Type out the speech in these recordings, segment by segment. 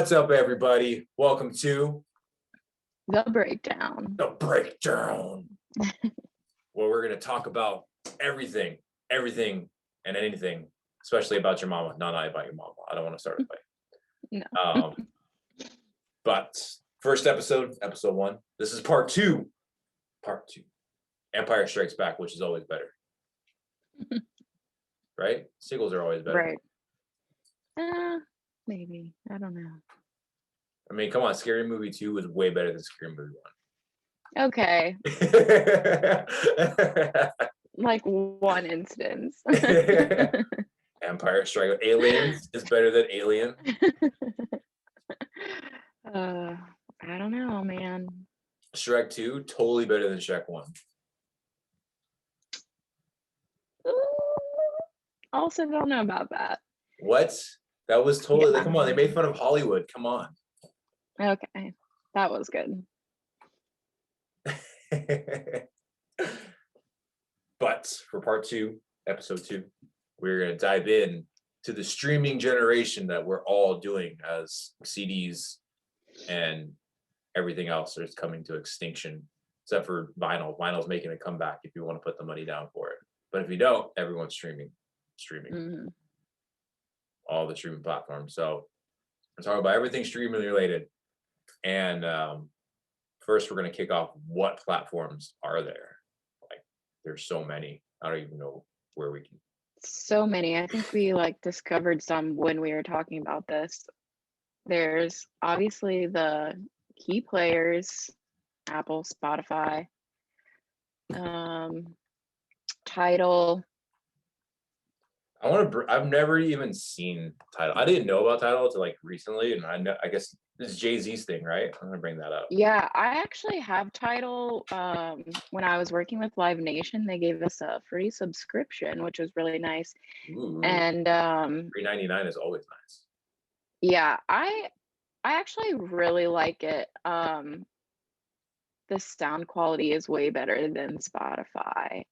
What's up, everybody? Welcome to The Breakdown. The Breakdown, where we're going to talk about everything, and anything, especially about your mama. No, not about your mama. I don't want to start a fight. No. But first episode 1. This is part two. Empire Strikes Back, which is always better. Right? Sequels are always better. Right. Maybe. I don't know. I mean, come on. Scary Movie 2 was way better than Scary Movie 1. Okay. Like one instance. Empire Strikes Aliens is better than Alien. I don't know, man. Shrek 2 totally better than Shrek 1. Also don't know about that. What? That was totally come on, they made fun of Hollywood. Come on. Okay. That was good. But for part 2, episode 2, we're gonna dive in to the streaming generation that we're all doing as CDs and everything else is coming to extinction, except for vinyl. Vinyl's making a comeback if you want to put the money down for it. But if you don't, everyone's streaming. Mm-hmm. All the streaming platforms. So we're talking about everything streaming related. And first, we're going to kick off what platforms are there. Like, there's so many. I don't even know where we can. So many. I think we discovered some when we were talking about this. There's obviously the key players, Apple, Spotify, Tidal. I've never even seen Tidal. I didn't know about Tidal until recently, and I guess this is Jay-Z's thing, right? I'm gonna bring that up. Yeah, I actually have Tidal. When I was working with Live Nation, they gave us a free subscription, which was really nice. Ooh, and $3.99 is always nice. Yeah, I actually really like it. The sound quality is way better than Spotify.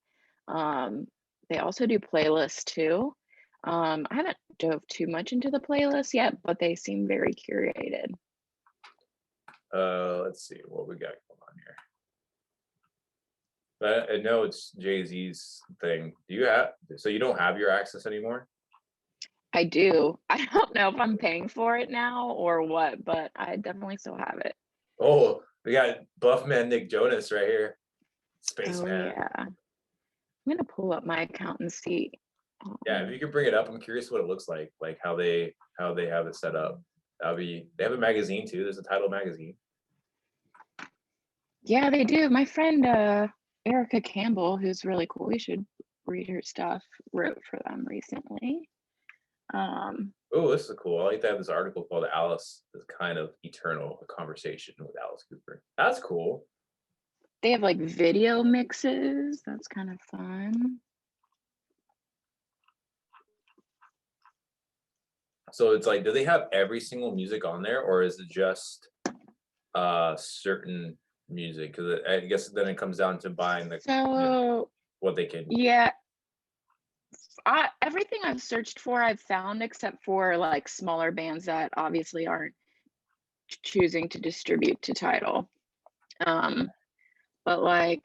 They also do playlists too. I haven't dove too much into the playlist yet, but they seem very curated. Let's see what we got going on here. But I know it's Jay-Z's thing. So you don't have your access anymore? I do. I don't know if I'm paying for it now or what, but I definitely still have it. Oh, we got Buffman Nick Jonas right here. Spaceman. Yeah. I'm gonna pull up my account and see. Yeah, if you could bring it up, I'm curious what it looks like how they have it set up. They have a magazine too. There's a Tidal magazine. Yeah, they do. My friend Erica Campbell, who's really cool, you should read her stuff, wrote for them recently. Oh, this is cool. I like to have this article called Alice is Kind of Eternal, a conversation with Alice Cooper. That's cool. They have video mixes. That's kind of fun. So it's do they have every single music on there, or is it just certain music? Because I guess then it comes down to buying what they can. Yeah. Everything I've searched for, I've found, except for smaller bands that obviously aren't choosing to distribute to Tidal. But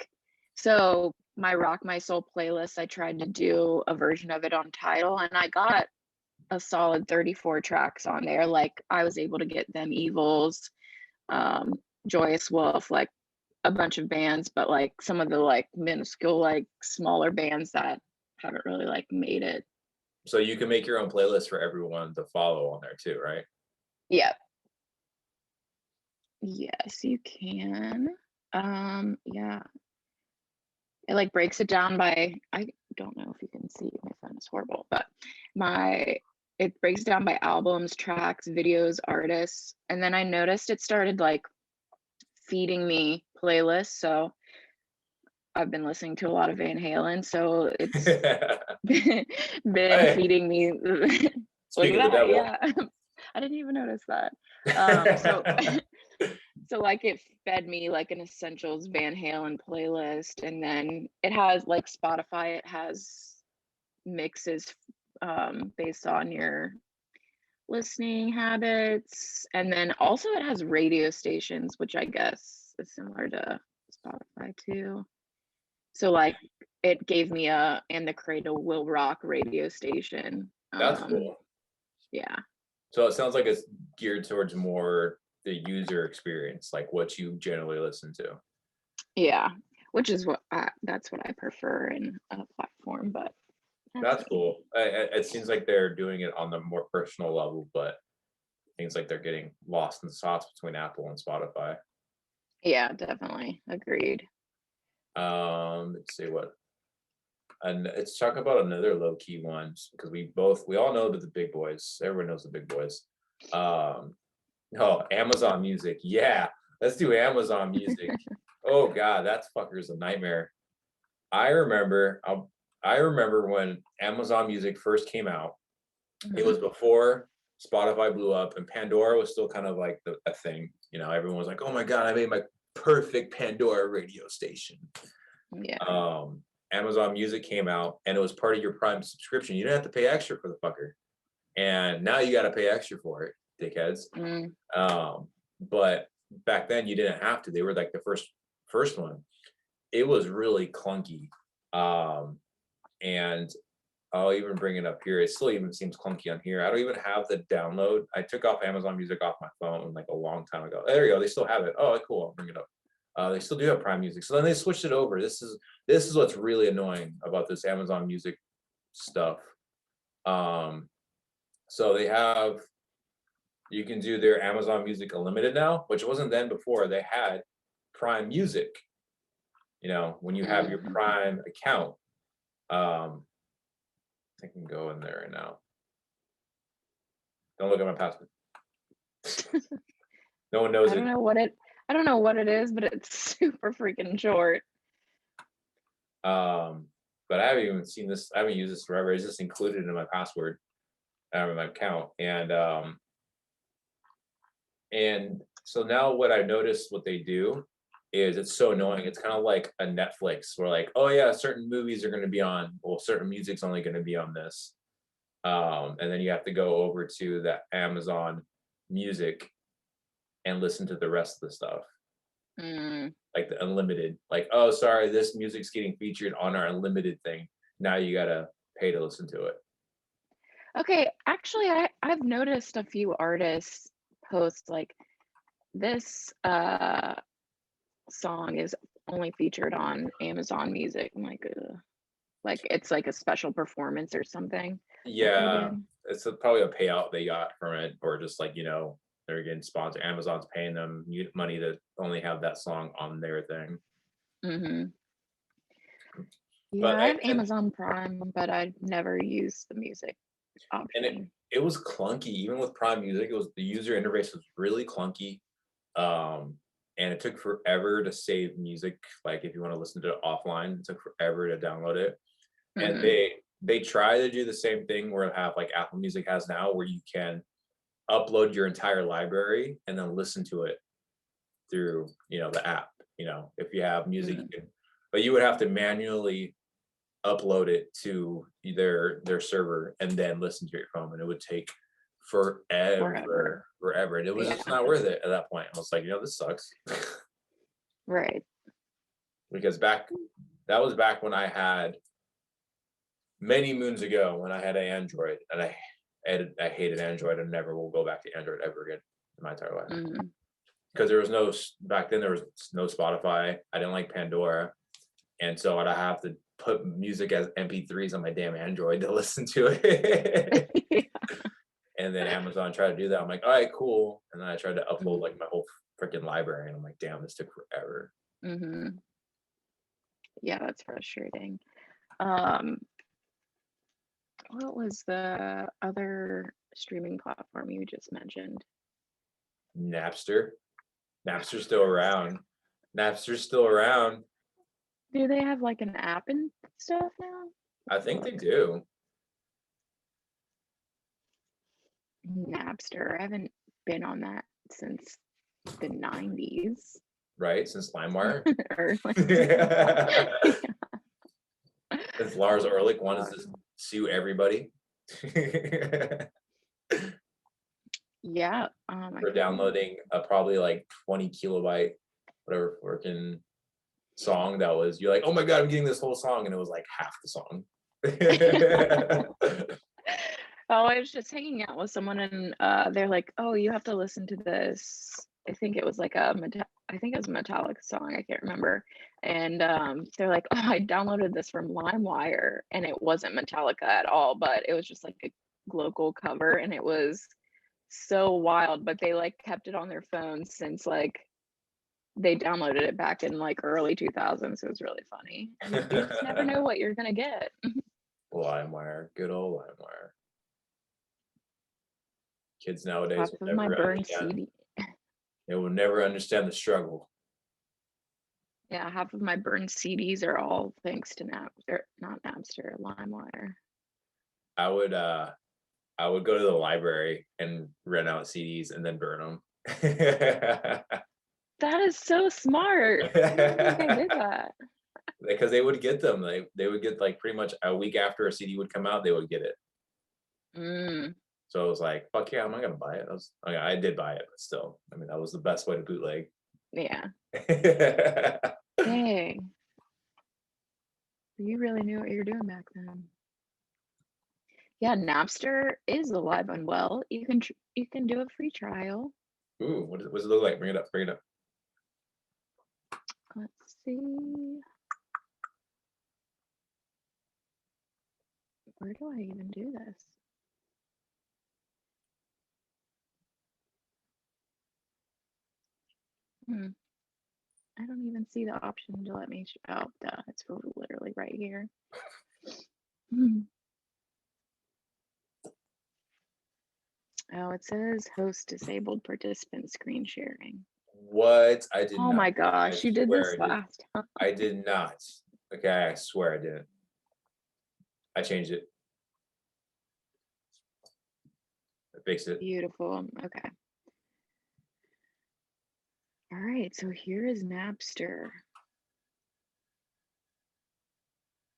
so my Rock My Soul playlist, I tried to do a version of it on Tidal, and I got a solid 34 tracks on there. I was able to get Them Evils, Joyous Wolf, a bunch of bands, but some of the minuscule smaller bands that haven't really made it. So you can make your own playlist for everyone to follow on there too, right? Yeah. Yes, you can. Yeah. It breaks it down by, I don't know if you can see, my phone is horrible, but it breaks it down by albums, tracks, videos, artists. And then I noticed it started feeding me playlists. So I've been listening to a lot of Van Halen, so it's been feeding me. Speaking of the devil. Yeah. I didn't even notice that. So it fed me an essentials Van Halen playlist, and then it has Spotify, it has mixes based on your listening habits. And then also it has radio stations, which I guess is similar to Spotify too. So like it gave me a And the Cradle Will Rock radio station. That's cool. Yeah. So it sounds like it's geared towards more the user experience, like what you generally listen to. Yeah. Which is that's what I prefer in a platform, but that's cool. It seems like they're doing it on the more personal level, but things like they're getting lost in the sauce between Apple and Spotify. Yeah, definitely. Agreed. Let's see what, and let's talk about another low-key one, because we all know the big boys. Everyone knows the big boys. Amazon Music. Yeah, let's do Amazon Music. Oh God, that fucker's a nightmare. I remember when Amazon Music first came out. It was before Spotify blew up, and Pandora was still kind of like a thing. You know, everyone was like, "Oh my God, I made my perfect Pandora radio station." Yeah. Amazon Music came out, and it was part of your Prime subscription. You didn't have to pay extra for the fucker, and now you got to pay extra for it, dickheads. But back then you didn't have to. They were like the first one. It was really clunky, and I'll even bring it up here. It still even seems clunky on here. I don't even have the download. I took off Amazon Music off my phone like a long time ago. There you go. They still have it. Oh, cool. I'll bring it up. They still do have Prime Music. So then they switched it over. This is what's really annoying about this Amazon Music stuff. So they have, you can do their Amazon Music Unlimited now, which wasn't then before. They had Prime Music. You know, when you have your Prime account, I can go in there right now. Don't look at my password. No one knows it. I don't know what it is, but it's super freaking short. But I haven't even seen this. I haven't used this forever. It's just included in my password, in my account, and so now what I noticed what they do is it's so annoying. It's kind of like a Netflix where like, oh yeah, certain movies are going to be on, well, certain music's only going to be on this. And then you have to go over to the Amazon Music and listen to the rest of the stuff. Like the unlimited, like, oh, sorry, this music's getting featured on our unlimited thing. Now you got to pay to listen to it. Okay, actually, I've noticed a few artists post like this song is only featured on Amazon Music. I'm like it's like a special performance or something. Yeah, it's probably a payout they got from it, or just like, you know, they're getting sponsored. Amazon's paying them money to only have that song on their thing. Yeah, but I have Amazon Prime, but I've never used the music option. And it was clunky, even with Prime Music. It was, the user interface was really clunky, and it took forever to save music. Like if you want to listen to it offline, it took forever to download it. And they try to do the same thing where it have like Apple Music has now, where you can upload your entire library and then listen to it through, you know, the app. You know, if you have music, you can, but you would have to manually upload it to their server and then listen to your phone, and it would take forever. And it was just not worth it at that point. I was like, you know, this sucks. Right. Because that was back when I had, many moons ago, when I had an Android, and I hated Android and never will go back to Android ever again in my entire life. Because there was back then there was no Spotify. I didn't like Pandora. And so I'd have to put music as MP3s on my damn Android to listen to it. And then Amazon tried to do that. I'm like, all right, cool. And then I tried to upload like my whole freaking library, and I'm like, damn, this took forever. Yeah, that's frustrating. What was the other streaming platform you just mentioned? Napster. Napster's still around. Napster's still around. Do they have like an app and stuff now? I think they do. Napster. I haven't been on that since the 90s. Right? Since LimeWire? Yeah. Since Lars Ulrich wanted to sue everybody. Yeah. I for can. downloading a probably like 20 kilobyte, whatever freaking song that was. You're like, oh my God, I'm getting this whole song. And it was like half the song. Oh, I was just hanging out with someone and they're like, "Oh, you have to listen to this." I think it was like I think it was a Metallica song. I can't remember. And they're like, "Oh, I downloaded this from LimeWire," and it wasn't Metallica at all, but it was just like a local cover, and it was so wild. But they like kept it on their phones since like they downloaded it back in like early 2000s. It was really funny. You just never know what you're gonna get. LimeWire, good old LimeWire. Kids nowadays Half will of my never burned understand. CD. They will never understand the struggle. Yeah, half of my burned CDs are all thanks to Napster, not Napster, LimeWire. I would go to the library and rent out CDs and then burn them. That is so smart. I don't think I did that. Because they would get them. They would get like pretty much a week after a CD would come out, they would get it. Mm, So I was like, fuck yeah, I'm not gonna buy it. I did buy it, but still, I mean, that was the best way to bootleg. yeah. Dang. You really knew what you were doing back then. Yeah, Napster is alive and well. You can do a free trial. Ooh, what does it look like? Bring it up, bring it up. Let's see. Where do I even do this? I don't even see the option to let me. Oh, duh! It's literally right here. Oh, it says host disabled participant screen sharing. What? I did Oh not. my gosh, you did this swear I did. last time. I did not. Okay, I swear I didn't. I changed it. I fixed it. Beautiful. Okay. All right, so here is Napster.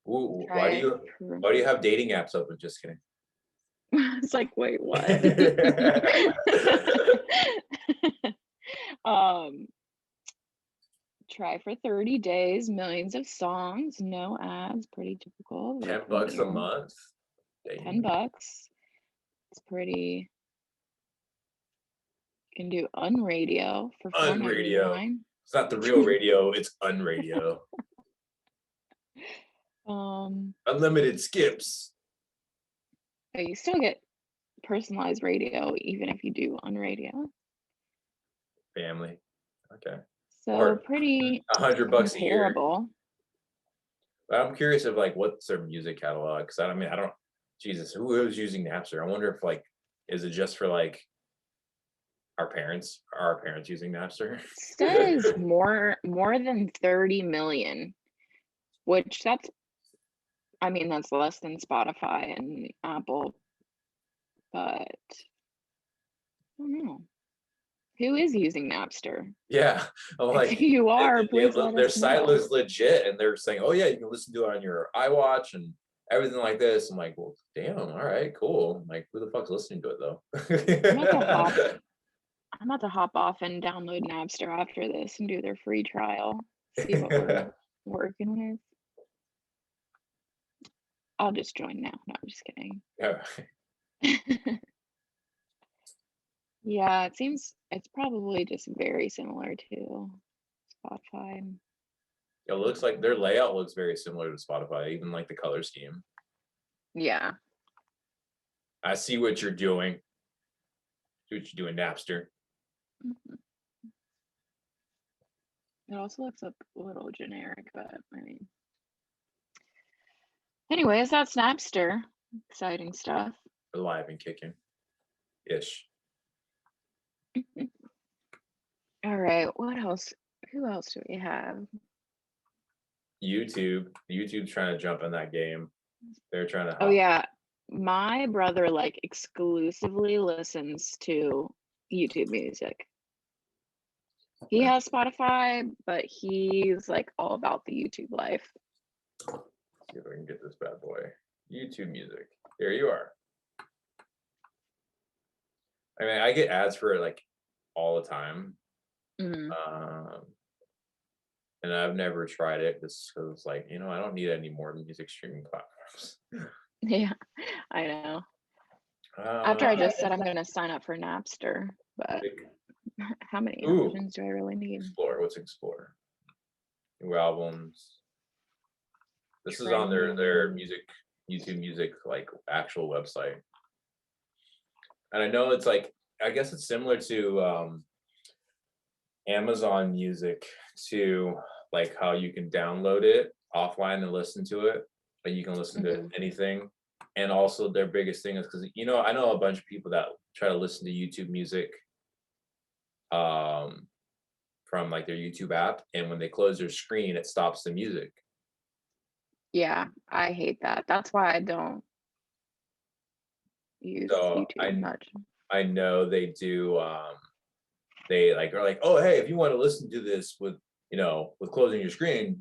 Ooh, Try it. why do you have dating apps open? Just kidding. It's like, wait, what? Try for 30 days, millions of songs, no ads, pretty typical. $10 a month. $10. It's pretty. You can do Unradio for Unradio. $4.99. It's not the real radio, it's Unradio. Unlimited skips. But you still get personalized radio even if you do Unradio. Family. Okay. So Or pretty $100 a year. comparable. I'm curious of like what's their music catalog, because I mean I don't. Jesus, who is using Napster? I wonder if like, is it just for like our parents? Are our parents using Napster? Says more than 30 million, which I mean that's less than Spotify and Apple, but I don't know. Who is using Napster? Yeah, I'm like, If you are, please let their us site know. is legit, and they're saying, "Oh yeah, you can listen to it on your iWatch and everything like this." I'm like, "Well, damn, all right, cool." I'm like, who the fuck's listening to it though? I'm about to hop off and download Napster after this and do their free trial. See what we're working with. I'll just join now. No, I'm just kidding. Yeah, it seems it's probably just very similar to Spotify. It looks like their layout looks very similar to Spotify, even like the color scheme. Yeah. I see what you're doing. See what you're doing, Napster. It also looks a little generic, but I mean. Anyways, that's Napster. Exciting stuff. Alive and kicking. Ish. All right, what else? Who else do we have? YouTube's trying to jump in that game. They're trying to Oh yeah, my brother like exclusively listens to YouTube music. He has Spotify, but he's like all about the YouTube life. Let's see if I can get this bad boy. YouTube music. There you are. I mean, I get ads for it like all the time. Mhm. And I've never tried it just because, like, I don't need any more music streaming platforms. Yeah, I know. Uh, After I just said I'm gonna sign up for Napster, but Music. how many Ooh, options do I really need? Explore. What's Explore? New albums. This is on their Trending. music, YouTube Music, like actual website. And I know it's like, I guess it's similar to Amazon Music, to like how you can download it offline and listen to it, but you can listen to Mhm. anything. And also their biggest thing is because I know a bunch of people that try to listen to YouTube Music um from like their YouTube app, and when they close their screen, it stops the music. Yeah, I hate that. That's why I don't use So YouTube much. I know they do they like are like, oh hey, if you want to listen to this with with closing your screen,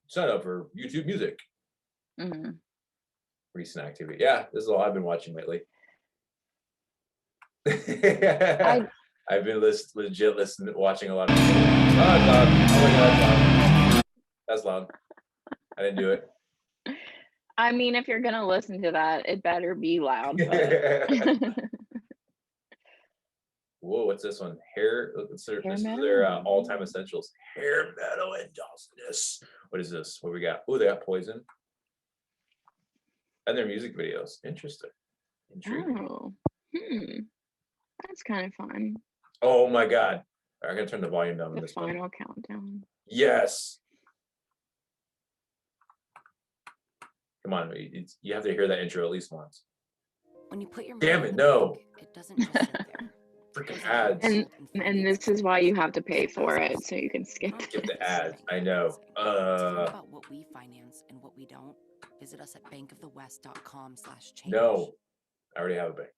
sign up for YouTube Music. Mhm. Recent activity. Yeah, this is all I've been watching lately. I I've been legit listening, watching a lot of. Oh, it's loud. Oh my god, it's loud. That's loud. I didn't do I mean, if you're gonna listen to that, it better be loud, but it. Whoa, what's this one? hair This is metal. their all-time essentials. Hair metal and dustness. What is this? What we got? Oh, they got Poison. And their music videos. Interesting. Intriguing. Oh, hmm, that's kind of fun. Oh my god. I'm gonna turn the volume down on The this one. final countdown. Yes. Come on, you have to hear that intro at least once. When you put your Damn money it, in the no. bank, it doesn't just sit there. Freaking There's a whole ads. vault And this is why you have to pay for it, so you can skip Skip it. the ads. I know. To learn about what we finance and what we don't, visit us at bankofthewest.com/change. No. I already have a bank.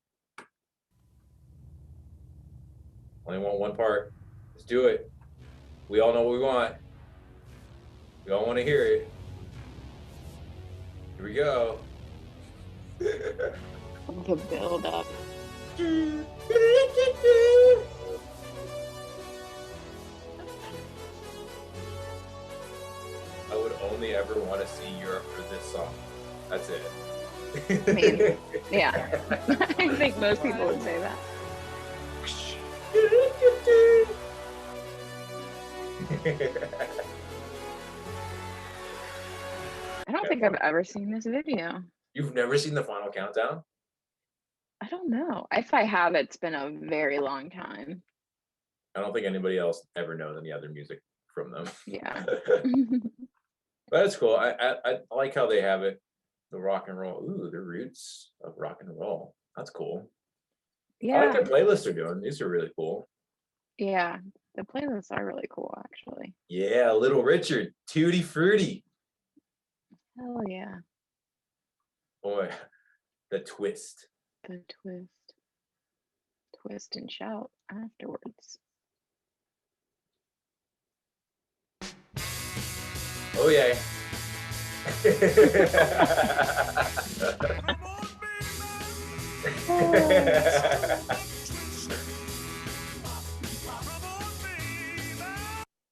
Only want one part. Let's do it. We all know what we want. We all want to hear it. Here we go. The build up. I would only ever want to see Europe for this song. That's it. I mean, yeah. I think most people would say that. I don't think I've ever seen this video. You've never seen the final countdown? I don't know. If I have, it's been a very long time. I don't think anybody else ever knows any other music from them. Yeah. That's cool. I like how they have it. The rock and roll. Ooh, the roots of rock and roll. That's cool. I like Yeah. the playlists they're doing. These are really cool. Yeah. The playlists are really cool, actually. Yeah, Little Richard, Tutti Frutti. Hell yeah. Boy, the twist. The twist. Twist and shout afterwards. Oh yeah.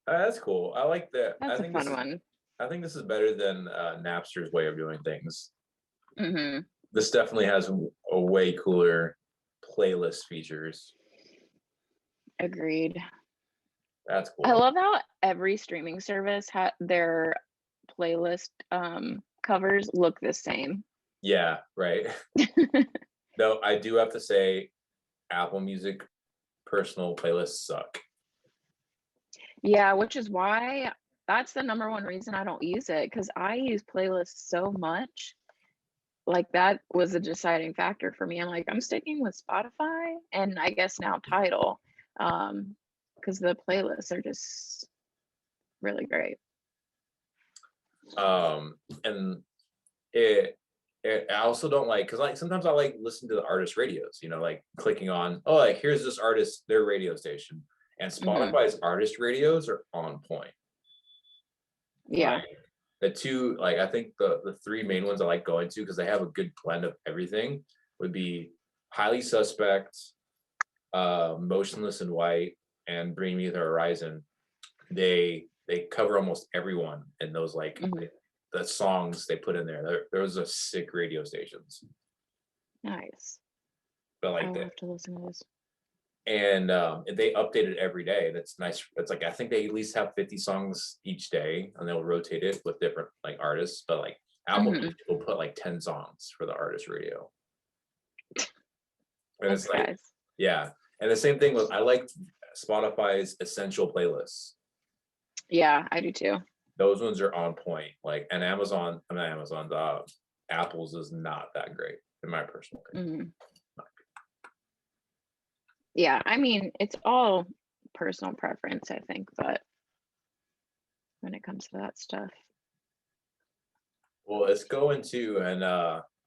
That's cool. I like that. That's a fun one. I think this is better than Napster's way of doing things. Mm-hmm. This definitely has a way cooler playlist features. Agreed. That's cool. I love how every streaming service their playlist covers look the same. Yeah, right. Though I do have to say, Apple Music personal playlists suck. Yeah, which is why that's the number one reason I don't use it, because I use playlists so much. Like that was a deciding factor for me. I'm like, I'm sticking with Spotify and I guess now Tidal, because the playlists are just really great. And I also don't like, because like sometimes I like listen to the artist radios, like clicking on, oh, like here's this artist, their radio station, and Spotify's artist radios are on point. Yeah. Like, the two, like I think the three main ones I like going to because they have a good blend of everything would be Highly Suspect, Motionless in White and Bring Me the Horizon, they cover almost everyone in those like the songs they put in there. Those are sick radio stations. Nice. But I like will that, have to listen to those. and they update it every day. That's nice. It's like I think they at least have 50 songs each day, and they'll rotate it with different like artists. But like Apple Music will put like 10 songs for the artist radio, and Those it's like guys. yeah. And the same thing with I like Spotify's essential playlists. Yeah, I do too. Those ones are on point. Like, and Amazon, I'm not Amazon, Apple's is not that great in my personal opinion. Yeah, I mean, it's all personal preference, I think, but when it comes to that stuff. Well, let's go into and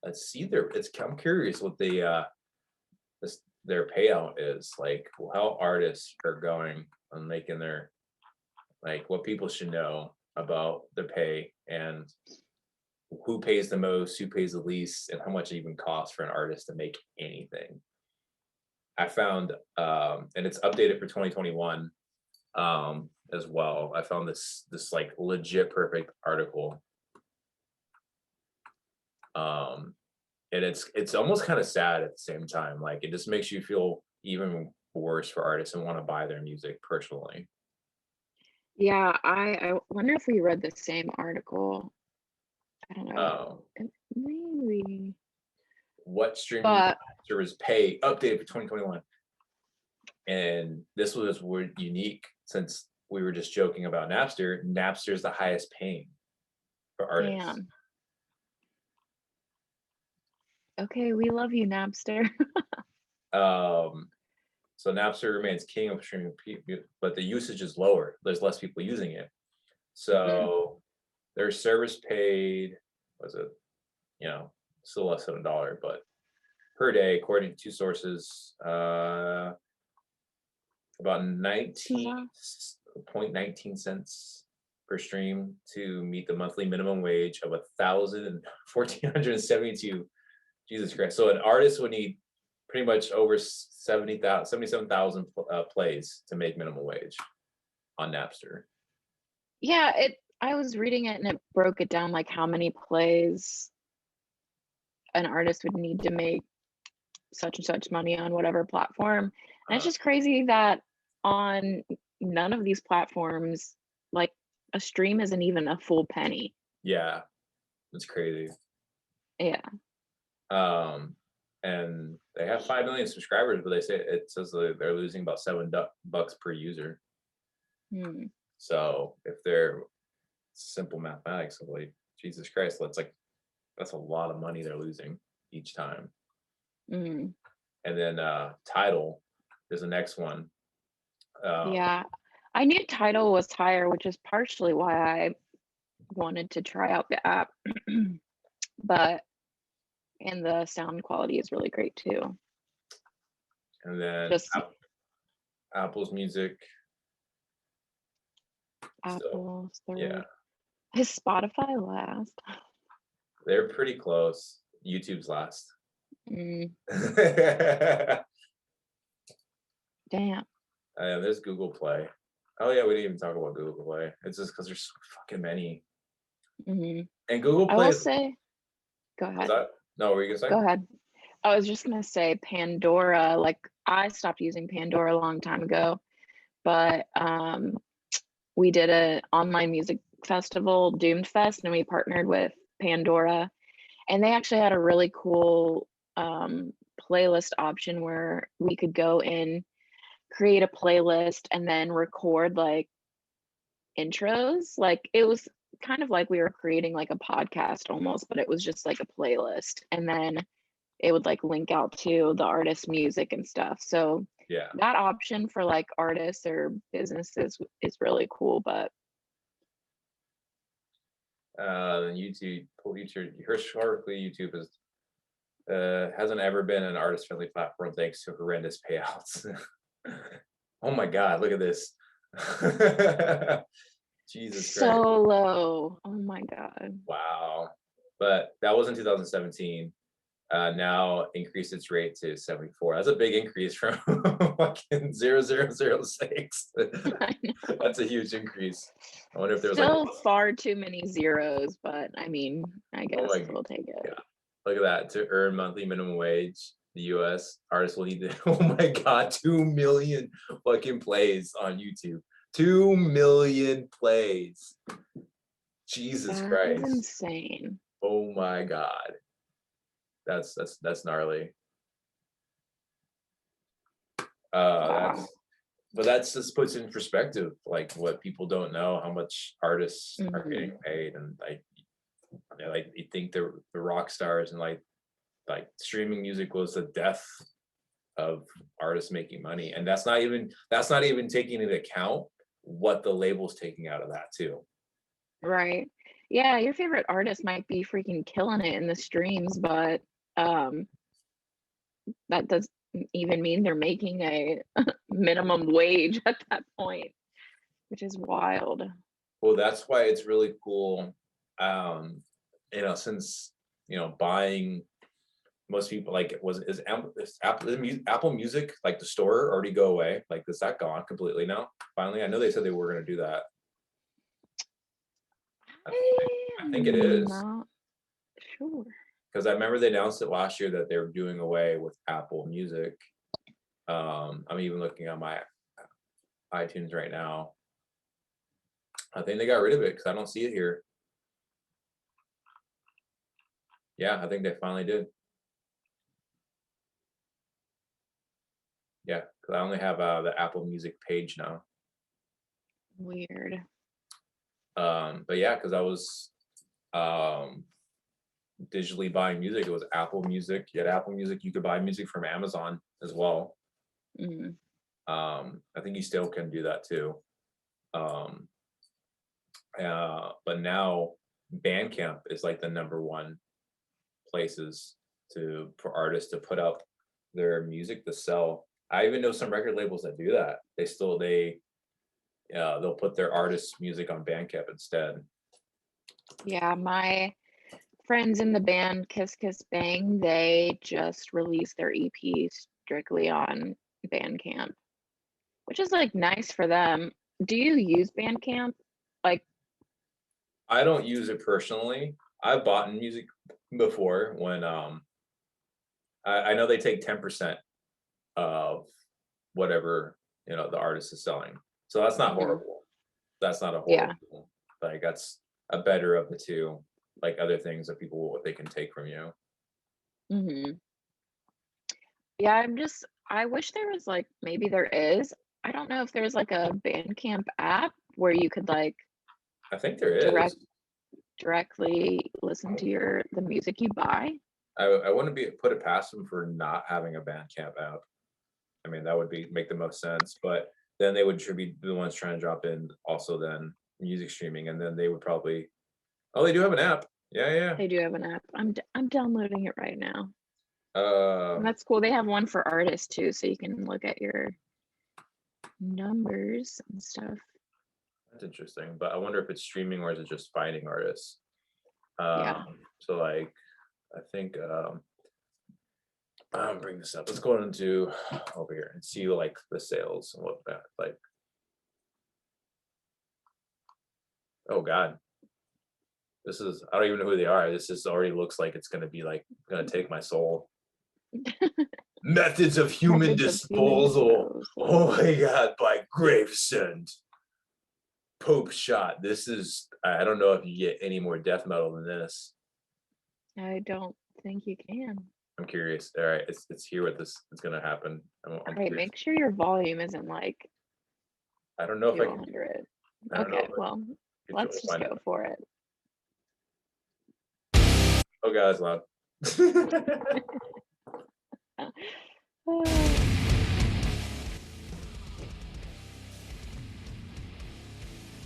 let's see I'm curious what their payout is, like how artists are going on making their, like what people should know about the pay and who pays the most, who pays the least, and how much it even costs for an artist to make anything. I found and it's updated for 2021 as well. I found this like legit perfect article. And it's almost kind of sad at the same time. Like it just makes you feel even worse for artists and want to buy their music personally. Yeah, I wonder if we read the same article. I don't know. Maybe. What streaming But service pay updated for 2021? And this was unique since we were just joking about Napster. Napster is the highest paying for artists. damn. Okay, we love you, Napster. So Napster remains king of streaming, but the usage is lower. There's less people using it. So their service paid, was it, still less than $1, but per day, according to two sources, about 19.19 cents per stream to meet the monthly minimum wage of $1,472. Jesus Christ. So an artist would need pretty much over 77,000 plays to make minimum wage on Napster. Yeah, I was reading it and it broke it down like how many plays an artist would need to make such and such money on whatever platform. And it's just crazy that on none of these platforms, like a stream isn't even a full penny. Yeah, it's crazy. Yeah. And they have 5 million subscribers, but it says they're losing about $7 per user. So if they're simple mathematics, like Jesus Christ, that's a lot of money they're losing each time. And then Tidal is the next one. Yeah, I knew Tidal was higher, which is partially why I wanted to try out the app. And the sound quality is really great too. And then Apple's Music. Apple's third. Yeah. Is Spotify last? They're pretty close. YouTube's last. Damn. There's Google Play. Oh yeah, we didn't even talk about Google Play. It's just because there's so fucking many. And Google Play. I will say, go ahead. No, what were you gonna say? Go ahead. I was just gonna say Pandora. Like I stopped using Pandora a long time ago, but we did an online music festival, Doomed Fest, and we partnered with Pandora, and they actually had a really cool playlist option where we could go in, create a playlist, and then record like intros. Like it was kind of like we were creating like a podcast almost, but it was just like a playlist, and then it would like link out to the artist's music and stuff. So yeah, that option for like artists or businesses is really cool. But YouTube historically, YouTube hasn't ever been an artist friendly platform thanks to horrendous payouts. Oh my God, look at this. Jesus Christ. So low. Oh my God. Wow. But that was in 2017. now increased its rate to 74. That's a big increase from fucking 0006. That's a huge increase. I wonder if there's Still like far too many zeros, but I mean, I guess my we'll take it. yeah. Look at that. To earn monthly minimum wage, the US artists will need to, oh my God, 2 million fucking plays on YouTube. 2 million plays. Jesus That is Christ. insane. Oh my God. That's gnarly. Wow. That's just puts in perspective, like what people don't know, how much artists are getting paid, and like you think the rock stars and like streaming music was the death of artists making money, and that's not even taking into account what the label's taking out of that too. Right. Yeah, your favorite artist might be freaking killing it in the streams, but that doesn't even mean they're making a minimum wage at that point, which is wild. Well, that's why it's really cool. Since buying, most people like is Apple Music, like the store, already go away? Like, is that gone completely now? Finally, I know they said they were going to do that. I think it is. Not sure. Because I remember they announced it last year that they were doing away with Apple Music. I'm even looking on my iTunes right now. I think they got rid of it because I don't see it here. Yeah, I think they finally did. Yeah, because I only have the Apple Music page now. Weird. But yeah, because I was digitally buying music. It was Apple Music. You had Apple Music. You could buy music from Amazon as well. I think you still can do that too. But now Bandcamp is like the #1 places for artists to put up their music to sell. I even know some record labels that do that. They'll put their artists' music on Bandcamp instead. Yeah, my friends in the band Kiss Kiss Bang, they just released their EP strictly on Bandcamp, which is like nice for them. Do you use Bandcamp? Like, I don't use it personally. I've bought music before when I know they take 10% of whatever the artist is selling. So that's not horrible. That's not a horrible, like that's a better of the two, like other things that what they can take from you. Yeah, I wish there was like, maybe there is. I don't know if there's like a Bandcamp app where you could like I think there is. Directly listen to the music you buy. I wouldn't put it past them for not having a Bandcamp app. I mean, that would make the most sense, but then they should be the ones trying to drop in also then music streaming, and then they would probably, they do have an app. Yeah. They do have an app. I'm downloading it right now. And that's cool. They have one for artists too, so you can look at your numbers and stuff. That's interesting, but I wonder if it's streaming or is it just finding artists? Yeah. So like, I think I'll bring this up. Let's go into over here and see like the sales and what that like. Oh God, I don't even know who they are. This just already looks like it's gonna be like gonna take my soul. Methods of Human Disposal. Oh my God, by Gravesend. Pope Shot. This is, I don't know if you get any more death metal than this. I don't think you can. I'm curious. All right, it's here what this is gonna happen. I'm All right, curious. make sure your volume isn't like I don't know if I can. 200. I don't know Okay, if well, let's just go for it. Oh God, it's loud.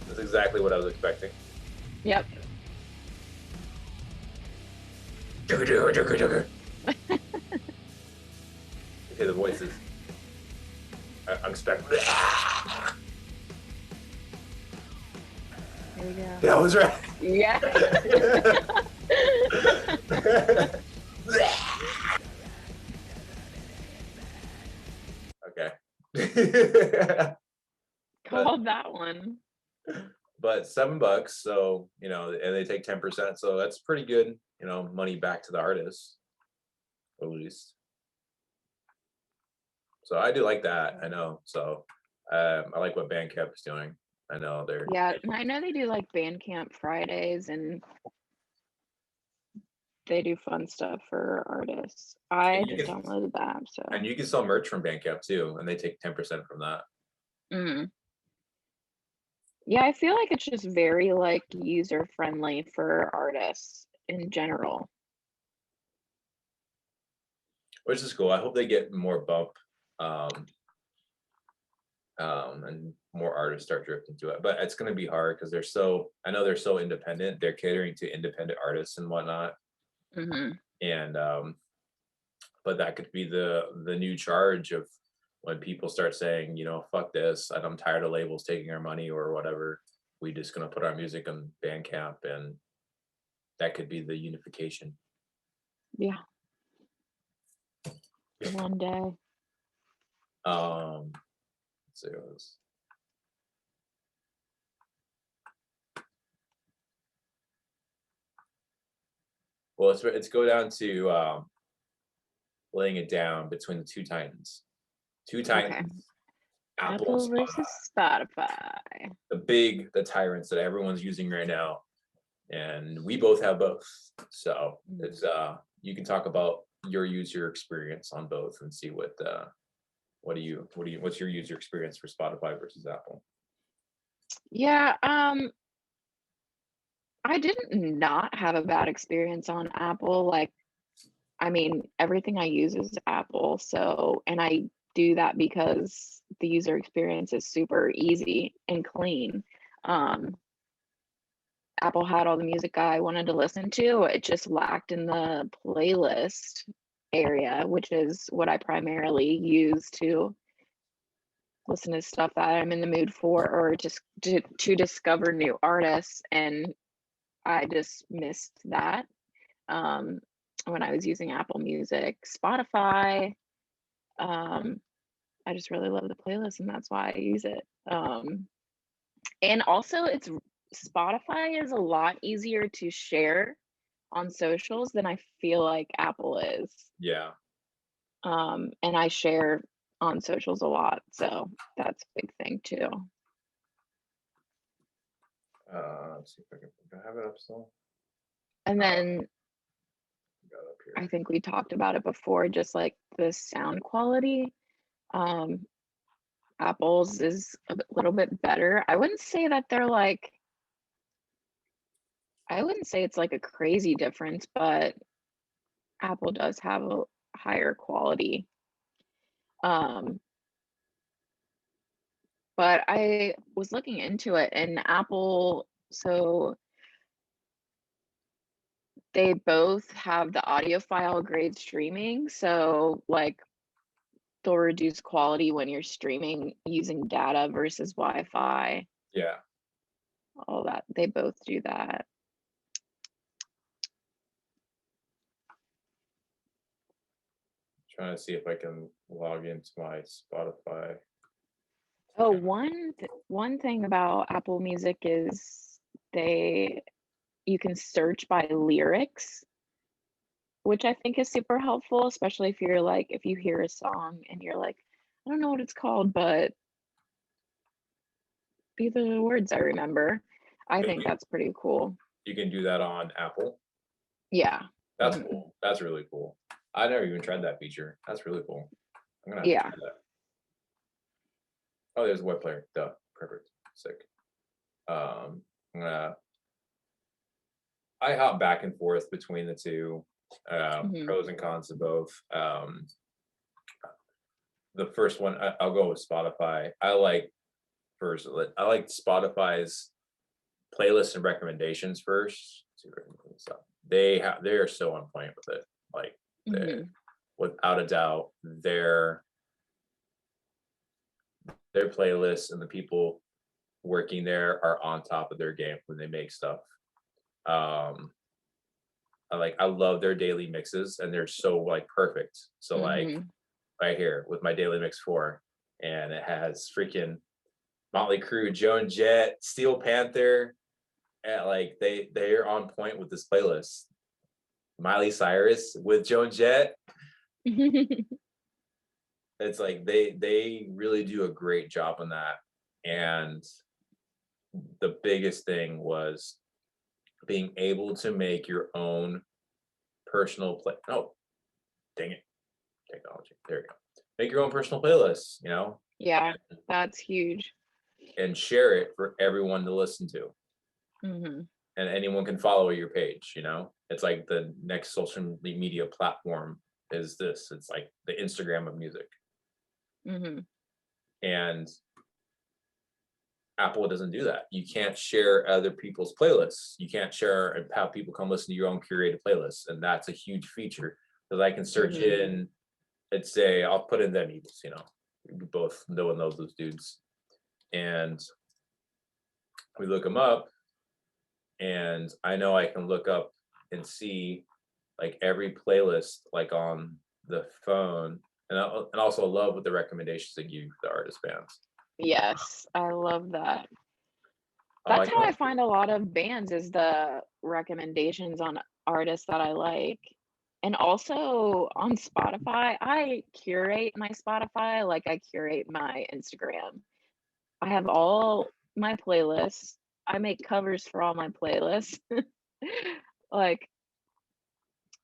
That's exactly what I was expecting. Yep. Okay, the voices. I'm expecting. There we go. That was right. Yeah. Called that one. But $7, so you know, and they take 10%, so that's pretty good, you know, money back to the artist, at least. So I do like that. I know. So I like what Bandcamp is doing. I know they're Yeah, and I know they do like Bandcamp Fridays and they do fun stuff for artists. I And you just can- downloaded the app, so. and you can sell merch from Bandcamp too, and they take 10% from that. Mm. Yeah, I feel like it's just very like user friendly for artists in general. Which is cool. I hope they get more bump, and more artists start drifting to it. But it's going to be hard because I know they're so independent. They're catering to independent artists and whatnot. Hmm. And but that could be the new charge of when people start saying, you know, fuck this, and I'm tired of labels taking our money or whatever. We just going to put our music on Bandcamp, and that could be the unification. Yeah. One day. Let's see what else. Well, it's go down to laying it down between the two titans. Two titans. Apple versus Spotify. The tyrants that everyone's using right now, and we both have both. So it's you can talk about your user experience on both and see what's your user experience for Spotify versus Apple. Yeah, I didn't not have a bad experience on Apple. Like, I mean, everything I use is Apple, so, and I do that because the user experience is super easy and clean. Apple had all the music I wanted to listen to. It just lacked in the playlist area, which is what I primarily use to listen to stuff that I'm in the mood for, or just to discover new artists. And I just missed that when I was using Apple Music. Spotify, I just really love the playlist, and that's why I use it. And also, Spotify is a lot easier to share on socials than I feel like Apple is. Yeah. And I share on socials a lot, so that's a big thing too. Let's see if I have it up still. And then Got it up here. I think we talked about it before, just like the sound quality. Apple's is a little bit better. I wouldn't say it's like a crazy difference, but Apple does have a higher quality. But I was looking into it, and Apple, so they both have the audiophile grade streaming. So like they'll reduce quality when you're streaming using data versus Wi-Fi. Yeah. All that. They both do that. Trying to see if I can log into my Spotify. Oh, one thing about Apple Music is you can search by lyrics, which I think is super helpful, especially if you hear a song and you're like, I don't know what it's called, but these are the words I remember. I think that's pretty cool. You can do that on Apple. Yeah. That's cool. That's really cool. I never even tried that feature. That's really cool. I'm gonna have to try that. Oh, there's a web player. Duh. Perfect. Sick. I hop back and forth between the two. Pros and cons of both. The first one, I'll go with Spotify. I like Spotify's playlists and recommendations first. They are so on point with it. Like without a doubt, their playlists and the people working there are on top of their game when they make stuff. I love their daily mixes, and they're so like perfect. So like right here with my daily mix 4, and it has freaking Motley Crue, Joan Jett, Steel Panther, and like they're on point with this playlist. Miley Cyrus with Joan Jett. It's like they really do a great job on that. And the biggest thing was being able to make your own personal play. Oh, dang it. Technology. There you go. Make your own personal playlists, you know, Yeah, that's huge. and share it for everyone to listen to. Hmm. And anyone can follow your page, you know. It's like the next social media platform is this. It's like the Instagram of music. Hmm. And Apple doesn't do that. You can't share other people's playlists. You can't share and have people come listen to your own curated playlists. And that's a huge feature because I can search in and say, I'll put in them Eagles, you know, we both know and knows those dudes. And we look them up, and I know I can look up and see like every playlist like on the phone. And also love with the recommendations they give the artist bands. Yes, I love that. Oh, That's how I find a lot of bands is the recommendations on artists that I like. And also on Spotify, I curate my Spotify like I curate my Instagram. I have all my playlists. I make covers for all my playlists. Like,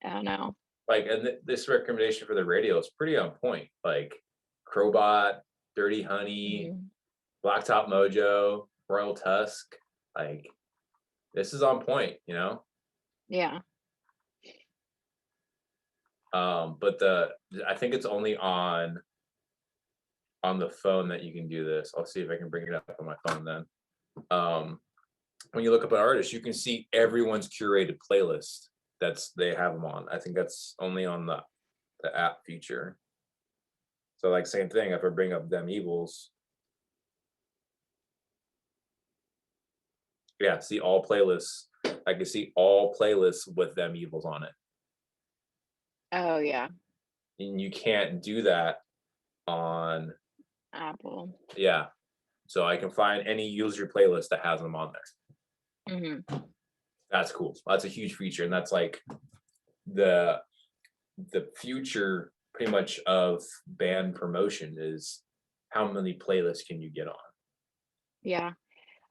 I don't know. like, and this recommendation for the radio is pretty on point. Like Crowbot, Dirty Honey, Mhm. Blacktop Mojo, Royal Tusk. Like this is on point, you know. Yeah. But I think it's only on the phone that you can do this. I'll see if I can bring it up on my phone then. When you look up an artist, you can see everyone's curated playlist that's they have them on. I think that's only on the app feature. So like same thing, if I bring up them Evils, yeah, see all playlists. I can see all playlists with them Evils on it. Oh yeah. And you can't do that on, Apple. yeah. So I can find any user playlist that has them on there. Hmm. That's cool. That's a huge feature. And that's like the future pretty much of band promotion is how many playlists can you get on? Yeah.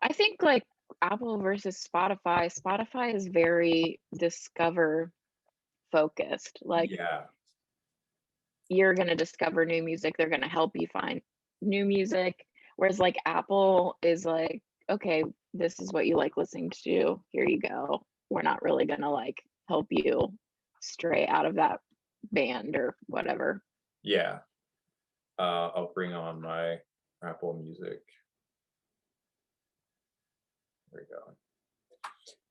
I think like Apple versus Spotify, Spotify is very discover focused. Like Yeah. you're going to discover new music, they're going to help you find new music. Whereas like Apple is like, okay, this is what you like listening to. Here you go. We're not really going to like help you stray out of that band or whatever. Yeah. I'll bring on my Apple Music. There we go.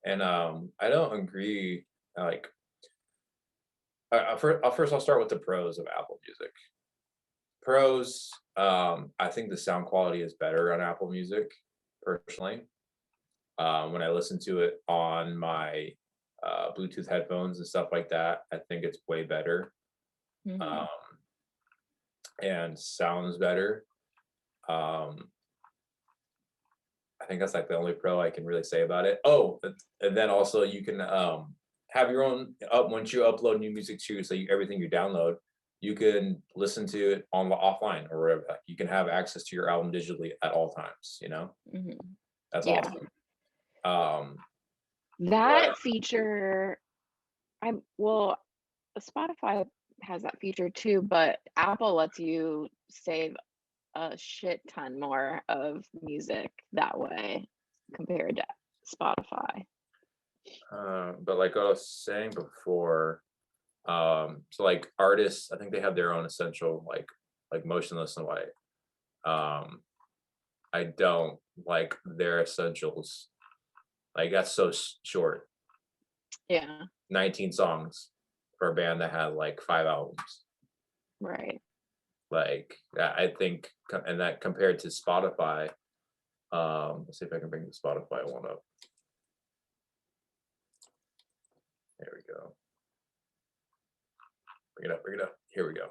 And I don't agree. Like, first I'll start with the pros of Apple Music. Pros, I think the sound quality is better on Apple Music, personally. When I listen to it on my Bluetooth headphones and stuff like that, I think it's way better. Mhm. And sounds better. I think that's like the only pro I can really say about it. Oh, and then also you can have your own once you upload new music too. So everything you download, you can listen to it on the offline or whatever. Like, you can have access to your album digitally at all times. You know, Mhm. that's Yeah. awesome. Um, That but feature, well, Spotify has that feature too, but Apple lets you save a shit ton more of music that way compared to Spotify. but like I was saying before, so like artists, I think they have their own essential like Motionless in White. I don't like their essentials. Like that's so short. Yeah, 19 songs for a band that had like 5 albums. right. Like I think, and that compared to Spotify, let's see if I can bring the Spotify one up. There we go. Bring it up. Here we go.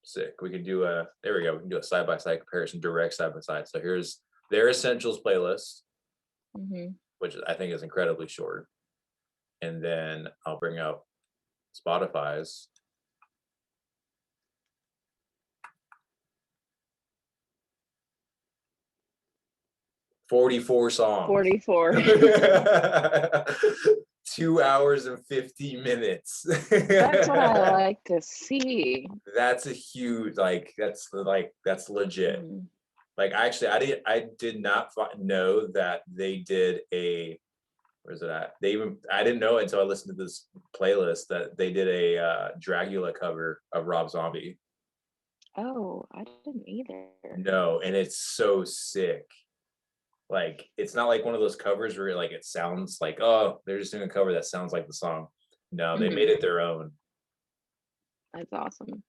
Sick. We could do a, there we go. We can do a side-by-side comparison, direct side-by-side. So here's their essentials playlist, which I think is incredibly short. And then I'll bring up Spotify's. "44 songs." 44. 2 hours and 50 minutes. That's what I like to see. That's a huge, that's legit. Like, actually, I did not know that they did a, where's it at? I didn't know it until I listened to this playlist that they did a Dracula cover of Rob Zombie. Oh, I didn't either. No, and it's so sick. Like, it's not like one of those covers where like it sounds like, oh, they're just doing a cover that sounds like the song. No, they made it their own. That's awesome.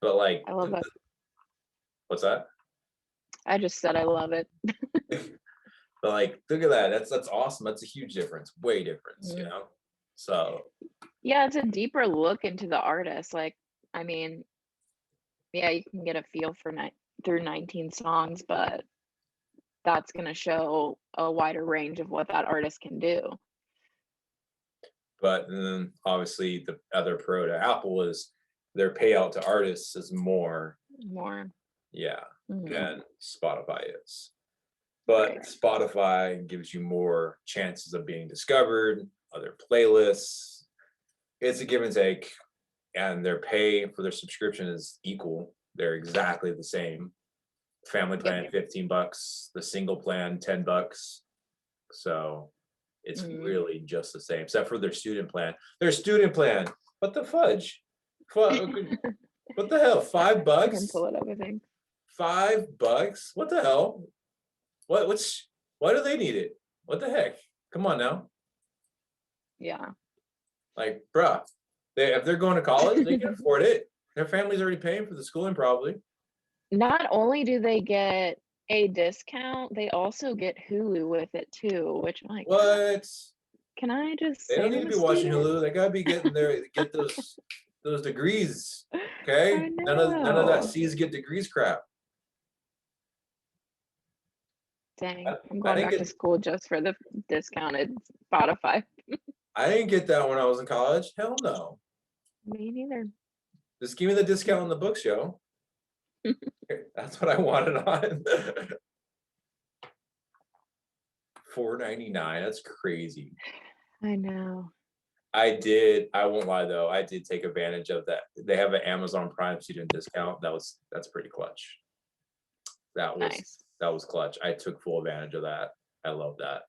But like, I love it. What's that? I just said I love it. But like, look at that. That's awesome. That's a huge difference. Way difference, you know? So yeah, it's a deeper look into the artist. Like, I mean, yeah, you can get a feel for through 19 songs, but that's going to show a wider range of what that artist can do. But then obviously the other pro to Apple is their payout to artists is more, yeah, than Spotify is. But Spotify gives you more chances of being discovered, other playlists. It's a give and take, and their pay for their subscription is equal. They're exactly the same. Family plan, $15. The single plan, $10. So it's really just the same, except for their student plan. Their student plan, what the fudge? What the hell? $5? Pull it everything. $5? What the hell? Why do they need it? What the heck? Come on now. Yeah. Like, bruh, if they're going to college, they can afford it. Their family's already paying for the schooling, probably. Not only do they get a discount, they also get Hulu with it too, which I'm like, what? Can I just? They don't need to be watching Hulu. They gotta be get those degrees. Okay, none of that C's get degrees crap. Dang, I'm going back to school just for the discounted Spotify. I didn't get that when I was in college. Hell no. Me neither. Just give me the discount on the books, yo. That's what I wanted on. $4.99. That's crazy. I know. I won't lie though, I did take advantage of that. They have an Amazon Prime student discount. That's pretty clutch. That was nice. That was clutch. I took full advantage of that. I love that.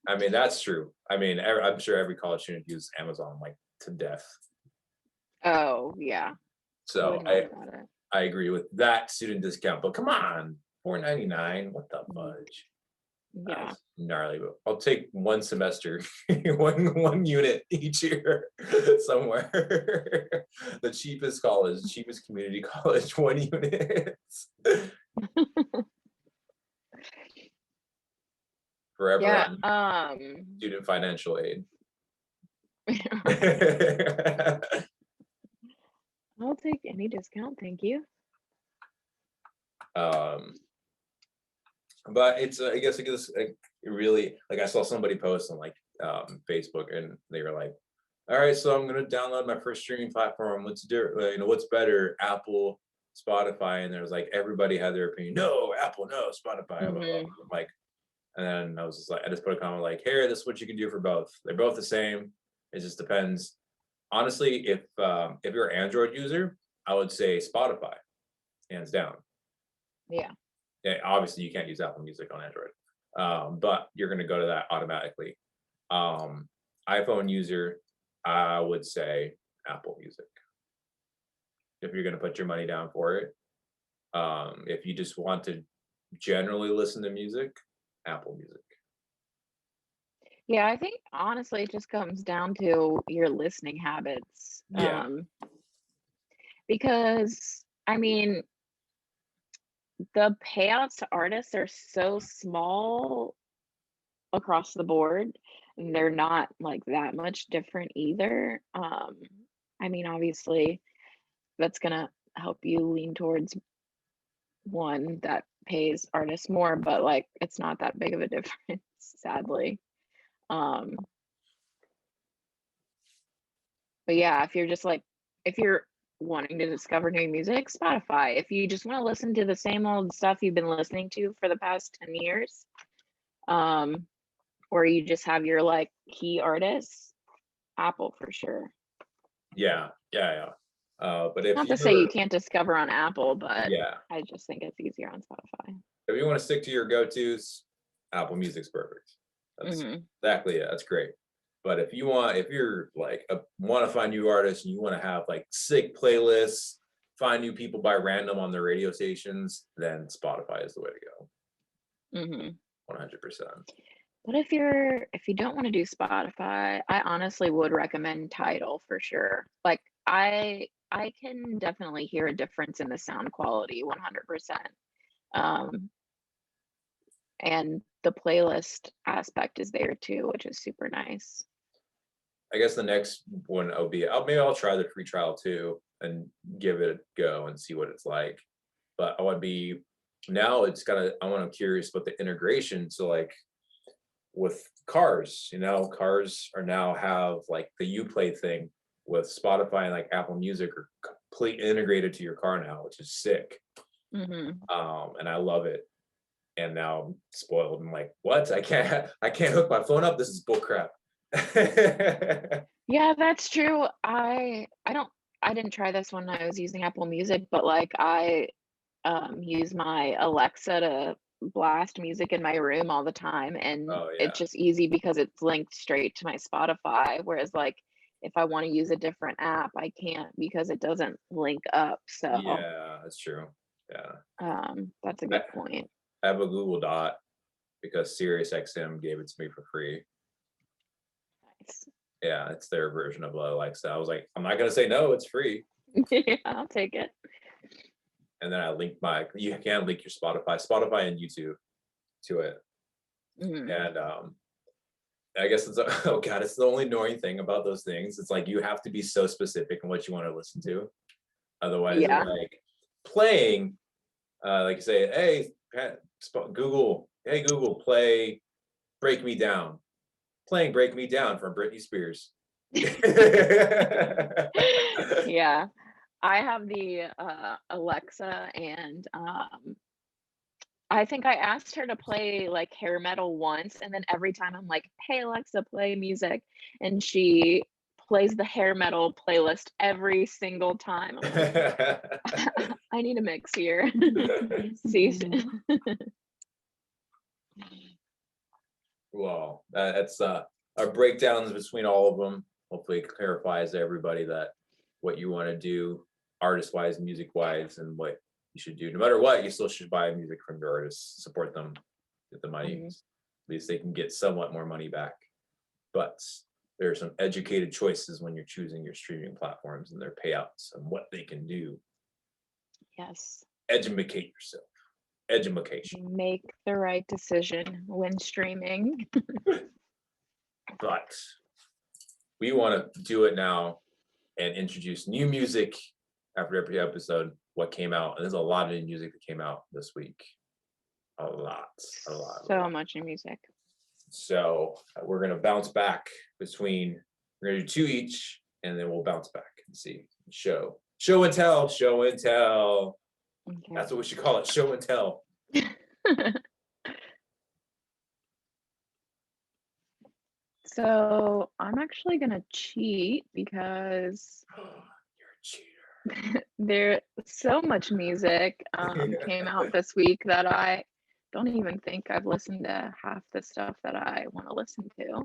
I mean, that's true. I mean, I'm sure every college student uses Amazon like to death. Oh yeah. So I agree with that student discount, but come on, $4.99. What the fudge? Yeah, gnarly. But I'll take one semester, one unit each year somewhere. The cheapest college, cheapest community college, 1 unit. For everyone. Yeah. Student financial aid. I'll take any discount, thank you. But it's I guess it really, like, I saw somebody post on like Facebook, and they were like, all right, so I'm gonna download my first streaming platform. What's better, Apple, Spotify? And there was like, everybody had their opinion. No, Apple, no, Spotify. I'm like, and then I was just like, I just put a comment like, here, this is what you can do for both. They're both the same. It just depends. Honestly, if you're an Android user, I would say Spotify, hands down. Yeah, obviously you can't use Apple Music on Android, but you're going to go to that automatically. iPhone user, I would say Apple Music if you're going to put your money down for it. If you just want to generally listen to music, Apple Music. Yeah, I think honestly it just comes down to your listening habits. Yeah. Because I mean, the payouts to artists are so small across the board, and they're not like that much different either. I mean, obviously that's gonna help you lean towards one that pays artists more, but like it's not that big of a difference, sadly. Um, but yeah, if you're just like, if you're wanting to discover new music, Spotify. If you just want to listen to the same old stuff you've been listening to for the past 10 years, um, or you just have your like key artists, Apple for sure. Yeah. But if Not to say you you're, can't discover on Apple, but yeah, I just think it's easier on Spotify. if you want to stick to your go-tos, Apple Music's perfect. That's exactly it. That's great. But if you're like want to find new artists and you want to have like sick playlists, find new people by random on the radio stations, then Spotify is the way to go. 100%. But if you don't want to do Spotify, I honestly would recommend Tidal for sure. Like I can definitely hear a difference in the sound quality 100%. And the playlist aspect is there too, which is super nice. I guess the next one will be maybe I'll try the free trial too and give it a go and see what it's like. But I want to be now it's I'm curious about the integration. So like with cars, cars are now have like the Uplay thing with Spotify and like Apple Music are completely integrated to your car now, which is sick. And I love it. And now I'm spoiled. I'm like, what? I can't hook my phone up. This is bullcrap. Yeah, that's true. I didn't try this when I was using Apple Music, but like I use my Alexa to blast music in my room all the time, and Oh yeah. it's just easy because it's linked straight to my Spotify, whereas like if I want to use a different app, I can't because it doesn't link up. So Yeah, that's true. Yeah. That's a good point. I have a Google Dot because SiriusXM gave it to me for free. Nice. Yeah, it's their version of Alexa. I was like, I'm not gonna say no, it's free. Yeah, I'll take it. And then I linked you can link your Spotify and YouTube to it. And I guess it's oh god, it's the only annoying thing about those things. It's like you have to be so specific in what you want to listen to. Otherwise, Yeah. they're like playing, like you say, hey Google, play Break Me Down. Playing Break Me Down from Britney Spears. Yeah. I have the Alexa, and I think I asked her to play like hair metal once, and then every time I'm like, hey Alexa, play music, and she plays the hair metal playlist every single time. I'm like, I need a mix here. See. Well, that's our breakdowns between all of them. Hopefully it clarifies to everybody that what you want to do artist wise, music wise, and what you should do. No matter what, you still should buy music from your artists, support them, get the money. At least they can get somewhat more money back. But there are some educated choices when you're choosing your streaming platforms and their payouts and what they can do. Yes. Educate yourself. Education. Make the right decision when streaming. But we want to do it now and introduce new music after every episode, what came out. And there's a lot of new music that came out this week. A lot. So much new music. So we're going to bounce back we're going to do two each, and then we'll bounce back and see. Show and tell. Okay. That's what we should call it. Show and tell. So I'm actually gonna cheat because You're a cheater. there's so much music came out this week that I don't even think I've listened to half the stuff that I want to listen to.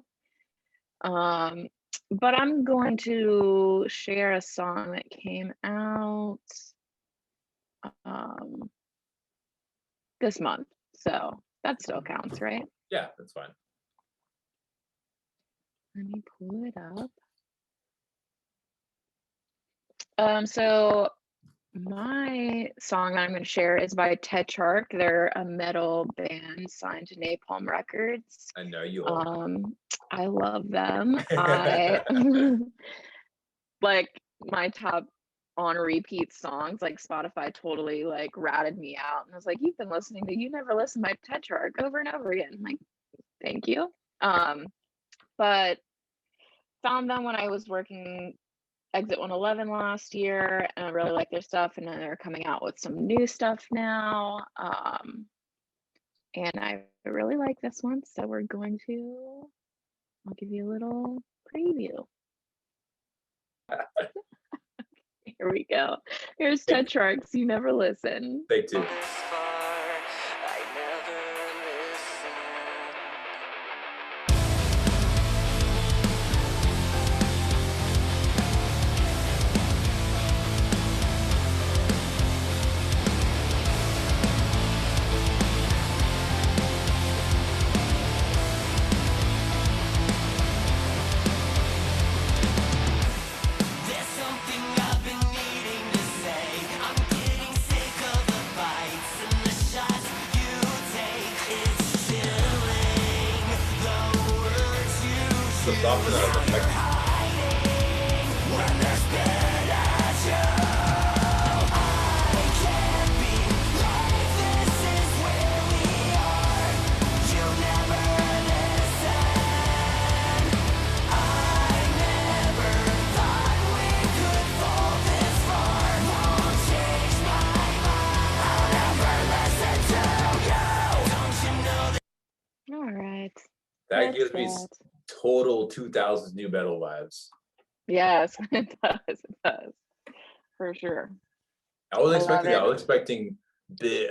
But I'm going to share a song that came out this month, so that still counts, right? Yeah, that's fine. Let me pull it up. So my song that I'm going to share is by Tetrarch. They're a metal band signed to Napalm Records. I know you love I love them. I like my top on repeat songs. Like Spotify totally like ratted me out and was like, you've been listening to You Never Listen by Tetrarch over and over again. I'm like, thank you. But found them when I was working Exit 111 last year, and I really like their stuff, and then they're coming out with some new stuff now. And I really like this one, so I'll give you a little preview. Here we go. Here's Tetrarch's You Never Listen. Take two. Softer than I was expecting. All right. That gives me total 2000s new metal vibes. Yes, it does, for sure. I was expecting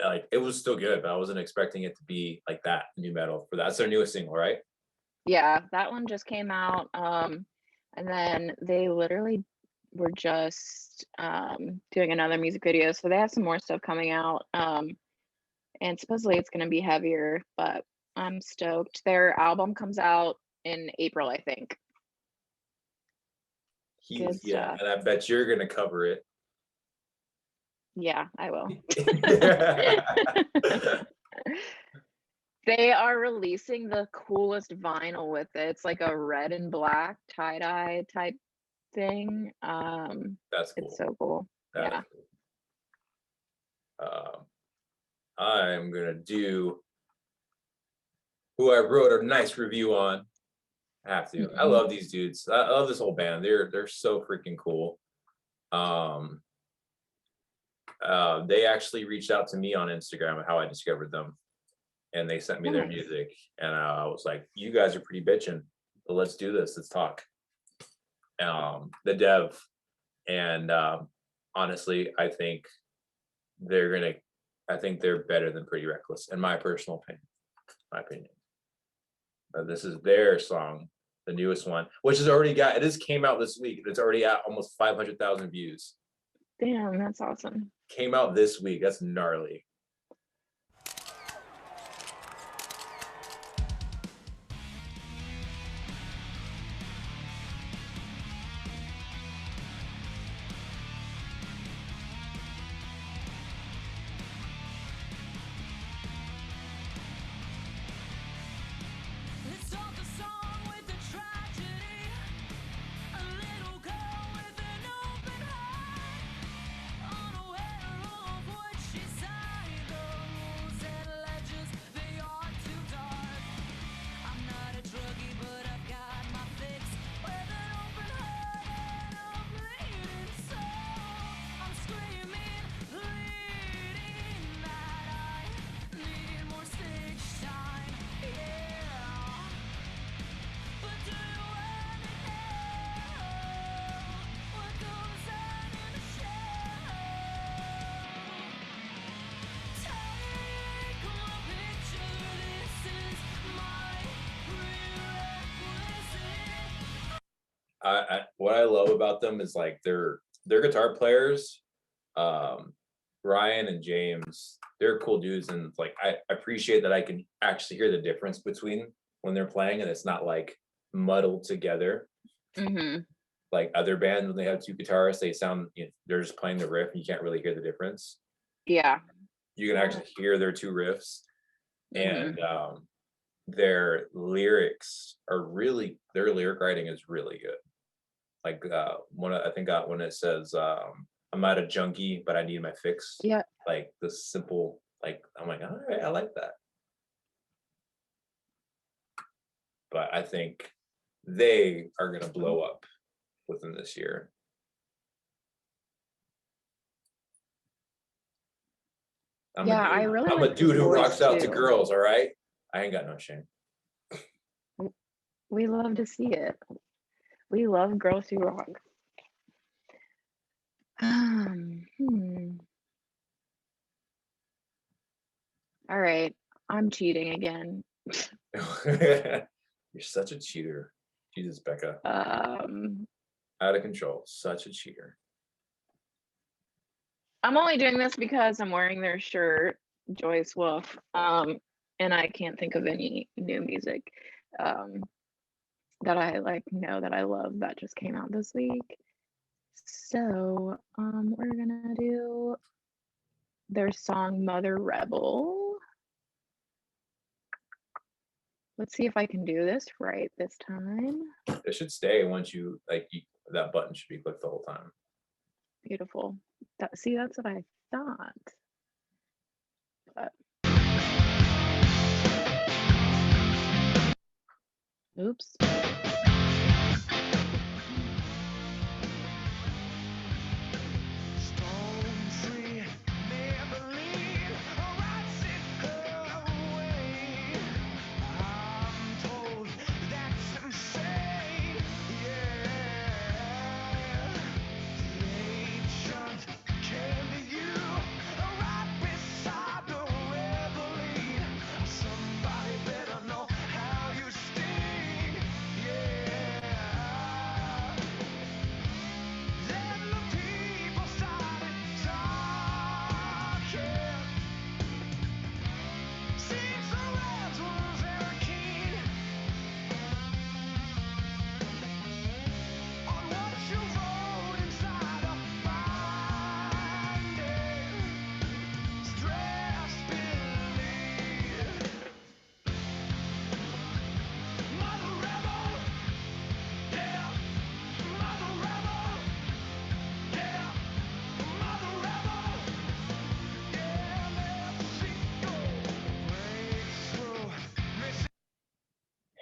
like it was still good, but I wasn't expecting it to be like that new metal. For that's their newest single, right? Yeah, that one just came out, and then they literally were just doing another music video, so they have some more stuff coming out, and supposedly it's going to be heavier, but I'm stoked. Their album comes out in April, I think. And I bet you're gonna cover it. Yeah, I will. They are releasing the coolest vinyl with it. It's like a red and black tie-dye type thing. That's cool. It's so cool. Yeah. Cool. I'm gonna do who I wrote a nice review on. I have to. I love these dudes. I love this whole band. They're so freaking cool. They actually reached out to me on Instagram, how I discovered them, and they sent me their music, and I was like, you guys are pretty bitching, but let's do this. Let's talk. The dev, and honestly, I think they're better than Pretty Reckless, in my personal opinion. This is their song, the newest one, which has already got, it just came out this week. It's already at almost 500,000 views. Damn, that's awesome. Came out this week. That's gnarly. What I love about them is like their guitar players, Ryan and James, they're cool dudes, and like I appreciate that I can actually hear the difference between when they're playing, and it's not like muddled together. Like other bands, when they have two guitarists, they sound, they're just playing the riff and you can't really hear the difference. Yeah, you can actually hear their two riffs, and their lyrics are really, their lyric writing is really good. Like one it says I'm not a junkie, but I need my fix. Yeah. Like the simple, like I'm like, all right, I like that. But I think they are gonna blow up within this year. I really I'm a like his dude who voice, rocks out to too. girls, all right? I ain't got no shame. We love to see it. We love girls who rock. All right, I'm cheating again. You're such a cheater. Jesus, Becca. Out of control. Such a cheater. I'm only doing this because I'm wearing their shirt, Joyce Wolf, and I can't think of any new music that I know that I love that just came out this week. So we're gonna do their song Mother Rebel. Let's see if I can do this right this time. It should stay once you that button should be clicked the whole time. Beautiful. See, that's what I thought. But oops.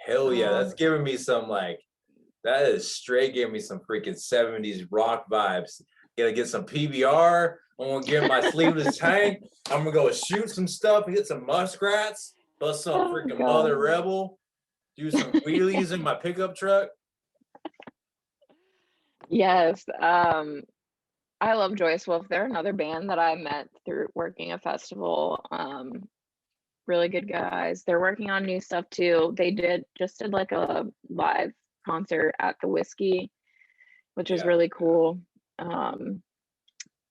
Hell yeah, that's giving me some that is straight giving me some freaking 70s rock vibes. Gonna get some PBR. I'm gonna get my sleeveless tank. I'm gonna go shoot some stuff, hit some muskrats, bust some freaking Mother Rebel, do some wheelies in my pickup truck. Yes. I love Joyce Wolf. They're another band that I met through working a festival. Really good guys. They're working on new stuff too. They just did like a live concert at the Whiskey, which is really cool.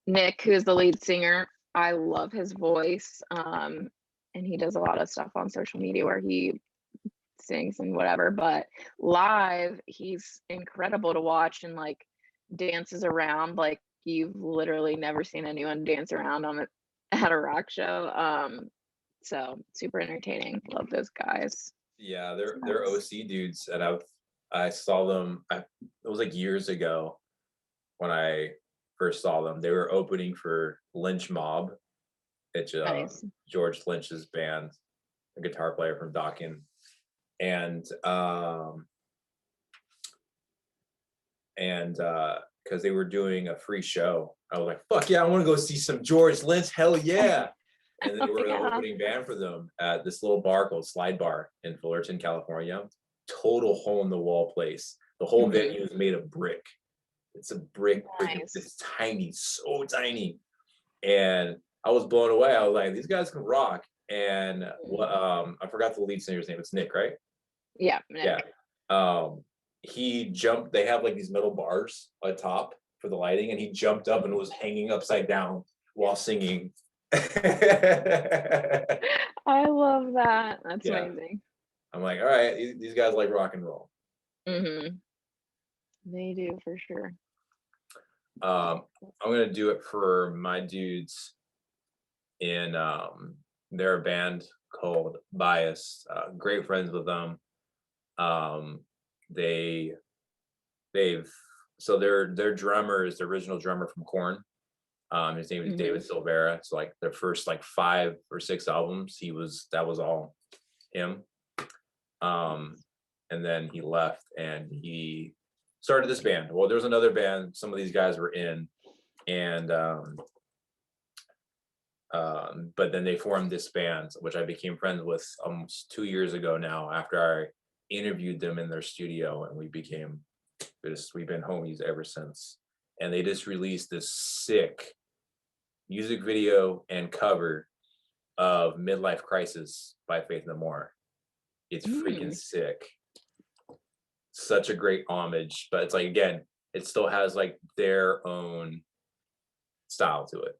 Nick, who's the lead singer, I love his voice. And he does a lot of stuff on social media where he sings and whatever, but live he's incredible to watch and dances around like you've literally never seen anyone dance around at a rock show. So super entertaining. Love those guys. Yeah, they're OC dudes, and I saw them. It was years ago when I first saw them. They were opening for Lynch Mob. It's Nice. George Lynch's band, a guitar player from Dokken, and because they were doing a free show, I was like, "Fuck yeah, I want to go see some George Lynch! Hell yeah!" And they were the opening band for them at this little bar called Slide Bar in Fullerton, California. Total hole in the wall place. The whole venue is made of brick. It's a brick. It's tiny, so tiny. And I was blown away. I was like, these guys can rock. And I forgot the lead singer's name. It's Nick, right? Yeah. Nick. Yeah. He jumped. They have these metal bars on top for the lighting, and he jumped up and was hanging upside down while singing. I love that. That's amazing. I'm like, all right, these guys like rock and roll. They do for sure. I'm gonna do it for my dudes in they're a band called Bias. Great friends with them. Their drummer is the original drummer from Korn. His name was David Silvera. So like the first like 5 or 6 albums, that was all him. And then he left and he started this band. Well, there was another band some of these guys were in, and but then they formed this band, which I became friends with almost 2 years ago now, after I interviewed them in their studio, and we've been homies ever since. And they just released this sick music video and cover of Midlife Crisis by Faith No More. It's freaking sick. Such a great homage, but it's like, again, it still has like their own style to it.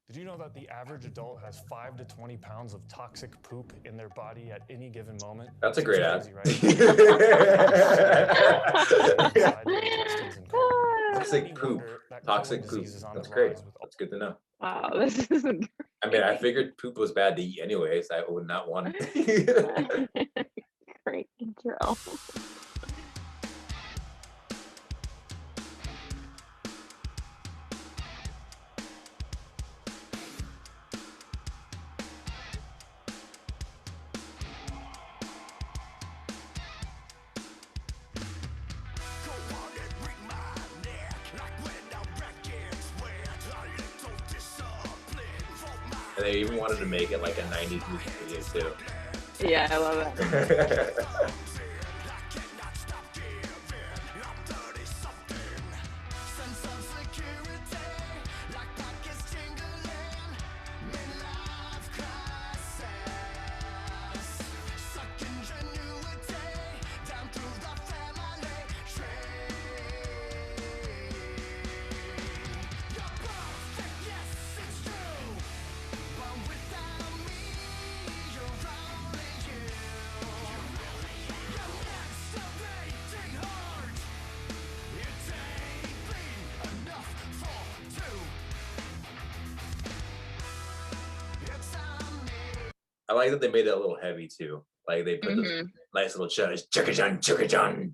Did you know that the average adult has 5 to 20 pounds of toxic poop in their body at any given moment? That's a great ad. Toxic poop. Toxic poop. That's great. That's good to know. Wow, this isn't. I mean, I figured poop was bad to eat anyways. I would not want it. Great intro. And they even wanted to make it like a 90s music video too. Yeah, I love it. I like that they made it a little heavy too. Like they put this nice little chugga-jun, chugga-jun.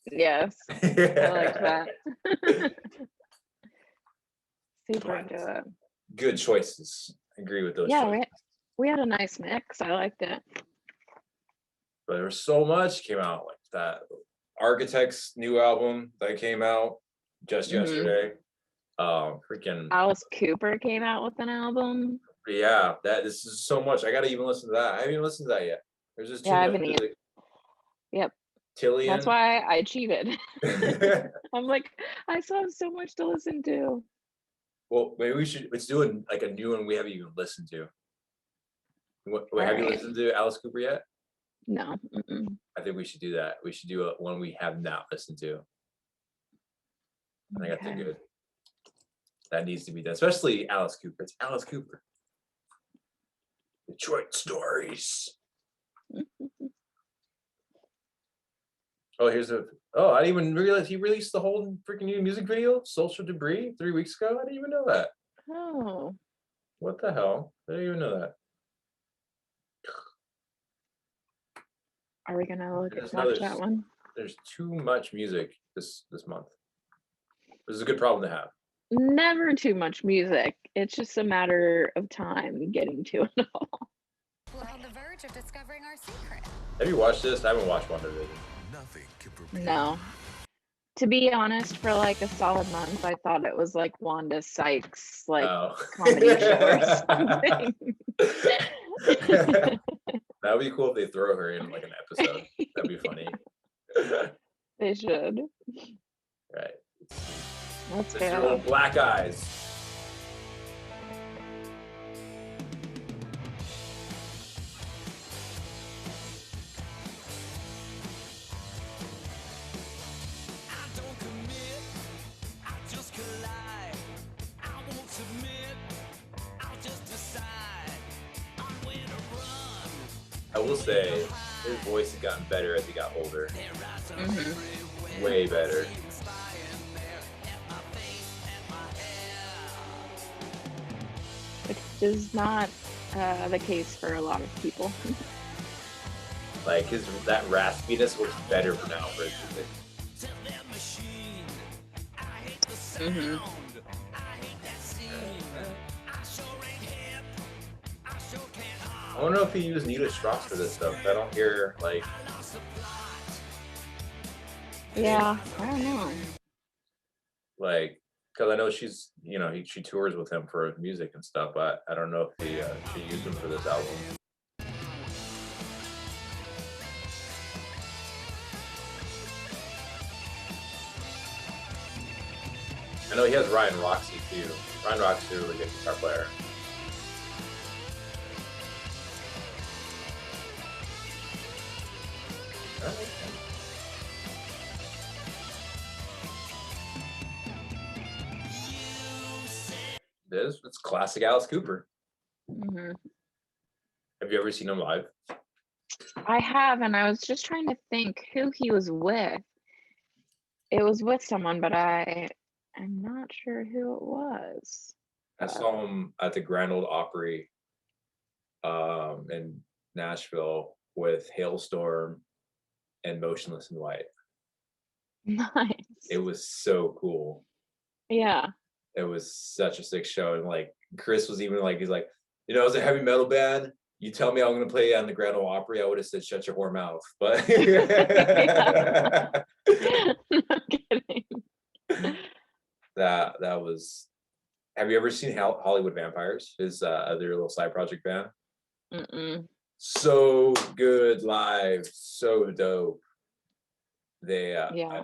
Yes, I like that. Super into it. Good choices. I agree with those. Yeah, we had a nice mix. I liked it. But there was so much came out, like that Architect's new album that came out just yesterday. Freaking Alice Cooper came out with an album. Yeah, this is so much. I gotta even listen to that. I haven't even listened to that yet. There's just too much music. Yep. Tillian. That's why I cheated. I'm like, I still have so much to listen to. Well, maybe let's do a new one we haven't even listened to. Have you listened to Alice Cooper yet? No. I think we should do that. We should do one we have not listened to. I think that's good. That needs to be done, especially Alice Cooper. It's Alice Cooper. Detroit Stories. I didn't even realize he released the whole freaking new music video, Social Debris, 3 weeks ago. I didn't even know that. Oh. What the hell? I didn't even know that. Are we gonna watch that one? There's too much music this month. This is a good problem to have. Never too much music. It's just a matter of time getting to it all. We're on the verge of discovering our secret. Have you watched this? I haven't watched WandaVision. No. To be honest, for like a solid month, I thought it was like Wanda Sykes, comedy show or something. That would be cool if they throw her in like an episode. That'd be funny. They should. Right. Let's Mr. Little go. Black Eyes. I will say his voice has gotten better as he got older. Way better. Which is not the case for a lot of people. Like that raspiness works better for now for his music. Mm-hmm. I don't know if he used Nita Strauss for this stuff. I don't hear like. Yeah, I don't know. Like, because I know she's, she tours with him for music and stuff, but I don't know if she used him for this album. I know he has Ryan Roxy too. Ryan Roxy is a really good guitar player. It's classic Alice Cooper. Mm-hmm. Have you ever seen him live? I have, and I was just trying to think who he was with. It was with someone, but I'm not sure who it was. I saw him at the Grand Ole Opry in Nashville with Hailstorm and Motionless in White. Nice. It was so cool. Yeah. It was such a sick show. And like Chris was even like, he's like, it's a heavy metal band. You tell me I'm gonna play on the Grand Ole Opry, I would have said shut your whore mouth. But No kidding. that was. Have you ever seen Hollywood Vampires? His other little side project band. Mm-mm. So good live, so dope. They Yeah.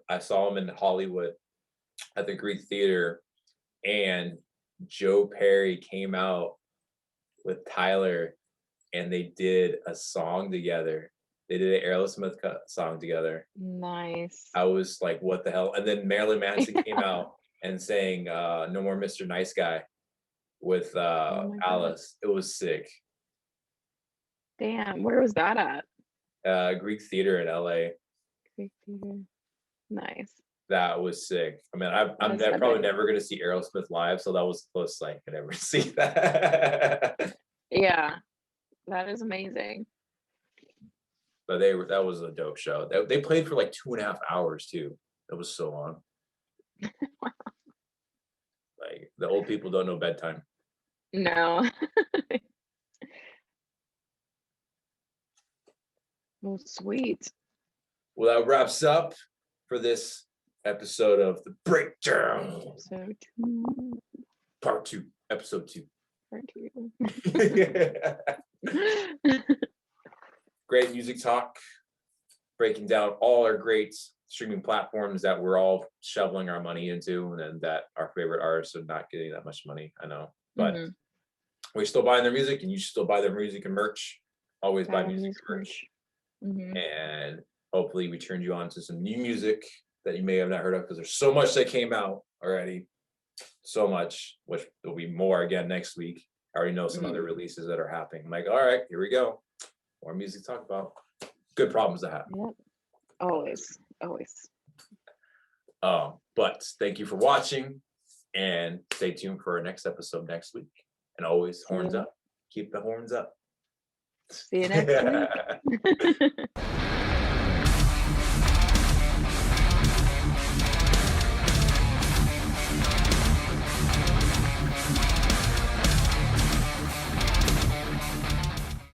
I saw them in Hollywood at the Greek Theater, and Joe Perry came out with Tyler, and they did a song together. They did an Aerosmith song together. Nice. I was like, what the hell? And then Marilyn Manson came out and sang No More Mr. Nice Guy with Alice. It was sick. Damn, where was that at? Greek Theater in LA. Greek Theater. Nice. That was sick. I mean, I'm That's probably epic. never going to see Aerosmith live, so that was the closest I could ever see that. Yeah, that is amazing. But that was a dope show. They played for like 2.5 hours too. That was so long. Like the old people don't know bedtime. No. Well, sweet. Well, that wraps up for this episode of The Breakdown. So two. Part 2, episode 2. Part 2. Great music talk, breaking down all our great streaming platforms that we're all shoveling our money into, and then that our favorite artists are not getting that much money. I know, but we're still buying their music, and you should still buy their music and merch. Always buy music and merch. And hopefully we turned you on to some new music that you may have not heard of, because there's so much that came out already. So much, which will be more again next week. I already know some other releases that are happening. I'm like, all right, here we go. More music to talk about. Good problems to have. Yep. Always. But thank you for watching, and stay tuned for our next episode next week. And always horns up. Keep the horns up. See you next week.